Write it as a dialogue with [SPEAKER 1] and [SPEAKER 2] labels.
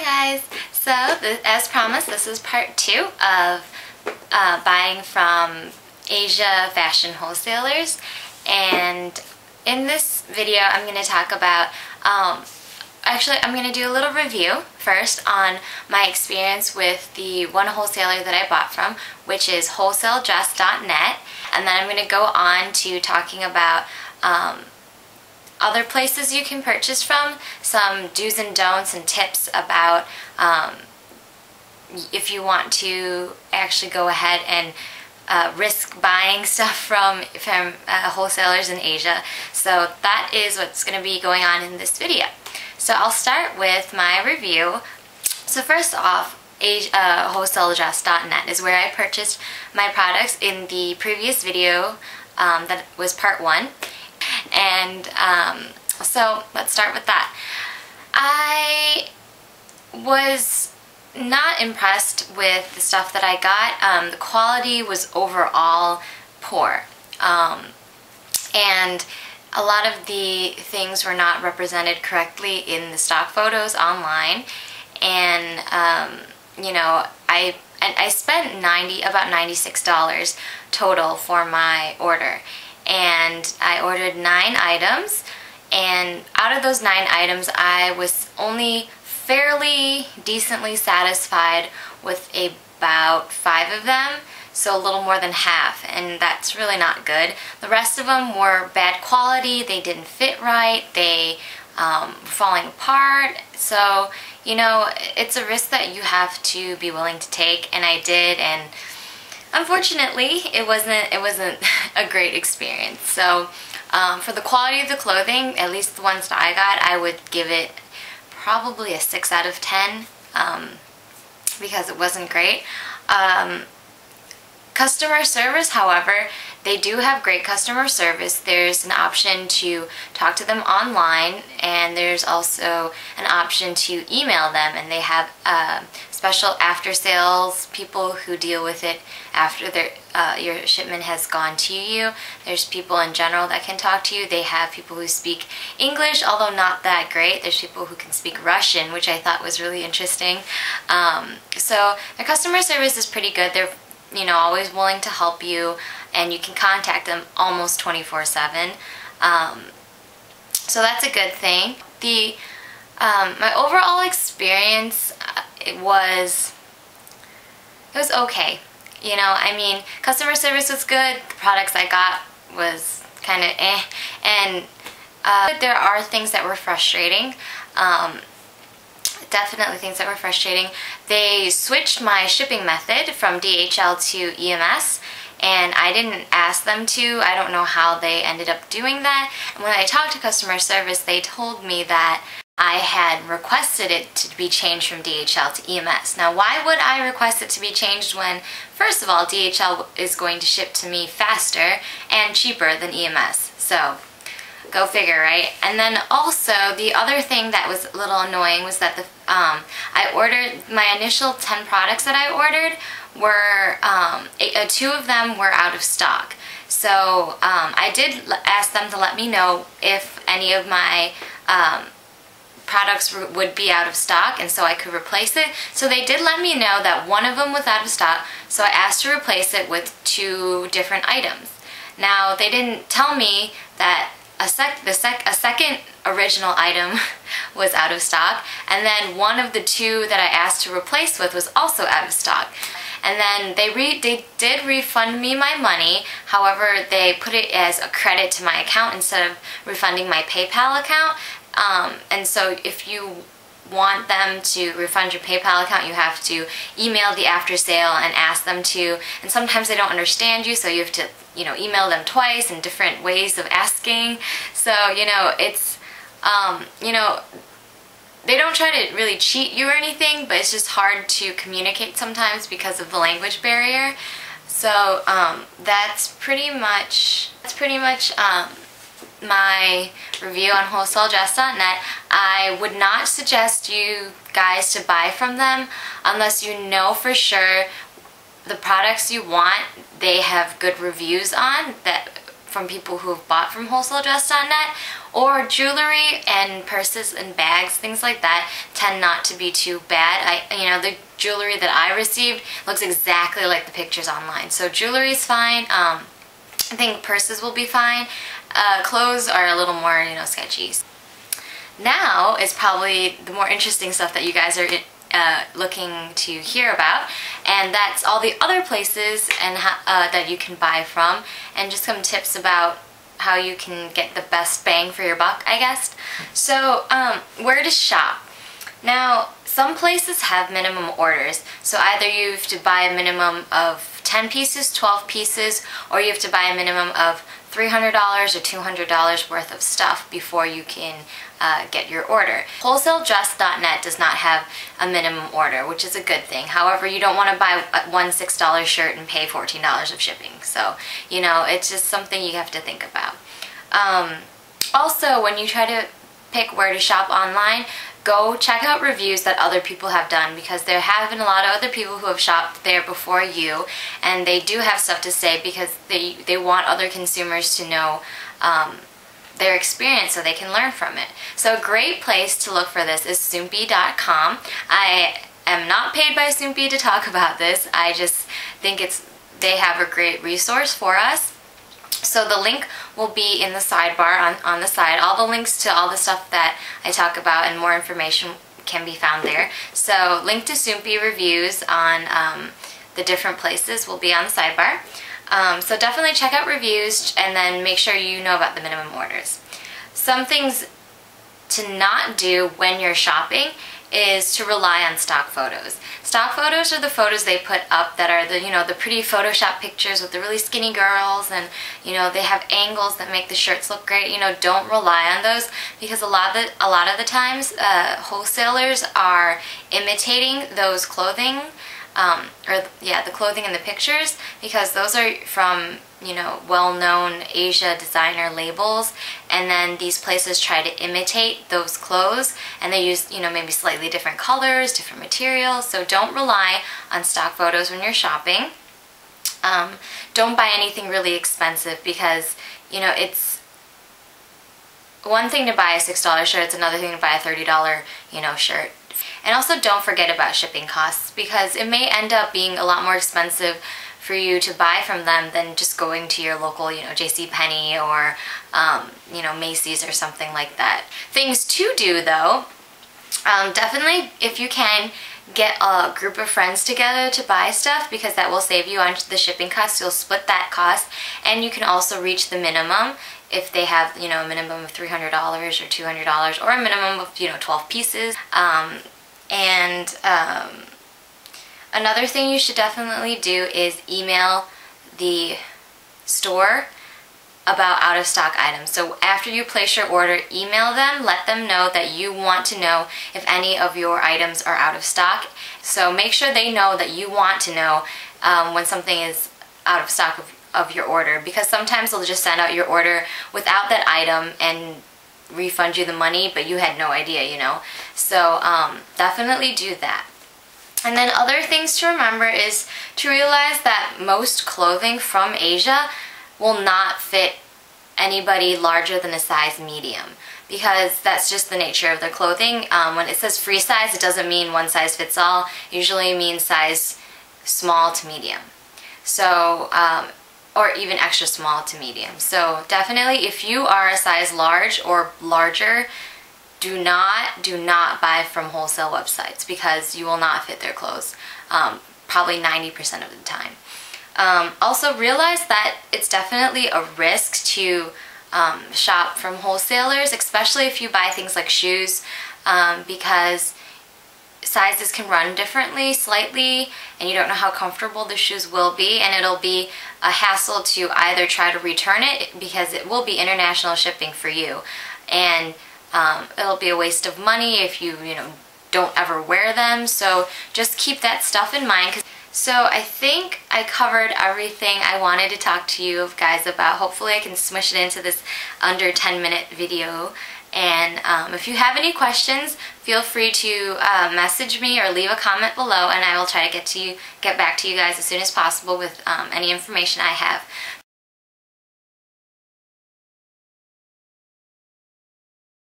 [SPEAKER 1] Hi guys! So as promised, this is part 2 of buying from Asia fashion wholesalers, and in this video I'm going to talk about, actually I'm going to do a little review first on my experience with the one wholesaler that I bought from, which is wholesaledress.net, and then I'm going to go on to talking about other places you can purchase from, some do's and don'ts and tips about if you want to actually go ahead and risk buying stuff from wholesalers in Asia. So that is what's going to be going on in this video. So I'll start with my review. So first off, wholesaledress.net is where I purchased my products in the previous video that was part 1. And so let's start with that. I was not impressed with the stuff that I got. The quality was overall poor, and a lot of the things were not represented correctly in the stock photos online. And you know, I spent about $96 total for my order. And I ordered 9 items, and out of those 9 items I was only fairly decently satisfied with about 5 of them, so a little more than half, and that's really not good. The rest of them were bad quality, they didn't fit right, they were falling apart, so you know, it's a risk that you have to be willing to take, and I did, and unfortunately, it wasn't a great experience. So for the quality of the clothing, at least the ones that I got, I would give it probably a 6 out of 10 because it wasn't great. Customer service, however, they do have great customer service. There's an option to talk to them online, and there's also an option to email them, and they have special after sales people who deal with it after your shipment has gone to you. There's people in general that can talk to you. They have people who speak English, although not that great. There's people who can speak Russian, which I thought was really interesting. So their customer service is pretty good. They're always willing to help you, and you can contact them almost 24/7. So that's a good thing. My overall experience, it was okay. I mean, customer service was good, the products I got was kind of eh, and there are things that were frustrating. Definitely things that were frustrating. They switched my shipping method from DHL to EMS, and I didn't ask them to. I don't know how they ended up doing that. And when I talked to customer service, they told me that I had requested it to be changed from DHL to EMS. Now, why would I request it to be changed when, first of all, DHL is going to ship to me faster and cheaper than EMS? So go figure, right? And then also, the other thing that was a little annoying was that I ordered, my initial 10 products that I ordered were, 2 of them were out of stock. So I did ask them to let me know if any of my products would be out of stock, and so I could replace it. So they did let me know that one of them was out of stock, so I asked to replace it with 2 different items. Now, they didn't tell me that a second original item was out of stock, and then one of the 2 that I asked to replace with was also out of stock. And then they did refund me my money. However, they put it as a credit to my account instead of refunding my PayPal account. And so if you want them to refund your PayPal account, you have to email the after sale and ask them to, and sometimes they don't understand you, so you have to email them twice in different ways of asking. So it's they don't try to really cheat you or anything, but it's just hard to communicate sometimes because of the language barrier. So that's pretty much my review on wholesaledress.net. I would not suggest you guys to buy from them unless you know for sure the products you want they have good reviews on, that from people who've bought from wholesalerdress.net, or jewelry and purses and bags, things like that, tend not to be too bad. The jewelry that I received looks exactly like the pictures online, so jewelry's fine. I think purses will be fine. Clothes are a little more, sketchy. Now is probably the more interesting stuff that you guys are looking to hear about, and that's all the other places and that you can buy from, and just some tips about how you can get the best bang for your buck, I guess. So where to shop. Now, some places have minimum orders, so either you have to buy a minimum of 10 pieces, 12 pieces, or you have to buy a minimum of $300 or $200 worth of stuff before you can get your order. Wholesalerdress.net does not have a minimum order, which is a good thing. However, you don't want to buy one $6 shirt and pay $14 of shipping. So, it's just something you have to think about. Also, when you try to pick where to shop online, go check out reviews that other people have done, because there have been a lot of other people who have shopped there before you, and they do have stuff to say because they want other consumers to know their experience so they can learn from it. So a great place to look for this is soompi.com. I am not paid by Soompi to talk about this. I just think they have a great resource for us. So the link will be in the sidebar on the side. All the links to all the stuff that I talk about and more information can be found there. So link to Soompi reviews on the different places will be on the sidebar. So definitely check out reviews, and then make sure you know about the minimum orders. Some things to not do when you're shopping is to rely on stock photos. Stock photos are the photos they put up that are the pretty Photoshop pictures with the really skinny girls, and they have angles that make the shirts look great. Don't rely on those, because a lot of the times wholesalers are imitating those clothing, the clothing in the pictures, because those are from well-known Asia designer labels, and then these places try to imitate those clothes, and they use maybe slightly different colors, different materials. So don't rely on stock photos when you're shopping. Don't buy anything really expensive, because it's one thing to buy a $6 shirt, it's another thing to buy a $30 shirt. And also don't forget about shipping costs, because it may end up being a lot more expensive for you to buy from them than just going to your local, JCPenney or, Macy's or something like that. Things to do though, definitely if you can, get a group of friends together to buy stuff, because that will save you on the shipping costs. You'll split that cost, and you can also reach the minimum if they have, a minimum of $300 or $200, or a minimum of, 12 pieces. Another thing you should definitely do is email the store about out-of-stock items. So after you place your order, email them, let them know that you want to know if any of your items are out of stock. So make sure they know that you want to know when something is out of stock of your order, because sometimes they'll just send out your order without that item and refund you the money, but you had no idea, So definitely do that. And then other things to remember is to realize that most clothing from Asia will not fit anybody larger than a size medium, because that's just the nature of their clothing. When it says free size, it doesn't mean one size fits all. It usually means size small to medium. So, or even extra small to medium. So definitely, if you are a size large or larger, do not buy from wholesale websites, because you will not fit their clothes, probably 90% of the time. Also realize that it's definitely a risk to shop from wholesalers, especially if you buy things like shoes, because sizes can run differently slightly, and you don't know how comfortable the shoes will be, and it'll be a hassle to either try to return it, because it will be international shipping for you, and it'll be a waste of money if you don't ever wear them. So just keep that stuff in mind. So I think I covered everything I wanted to talk to you guys about. Hopefully I can smush it into this under 10-minute video. And if you have any questions, feel free to message me or leave a comment below, and I will try to get back to you guys as soon as possible with any information I have.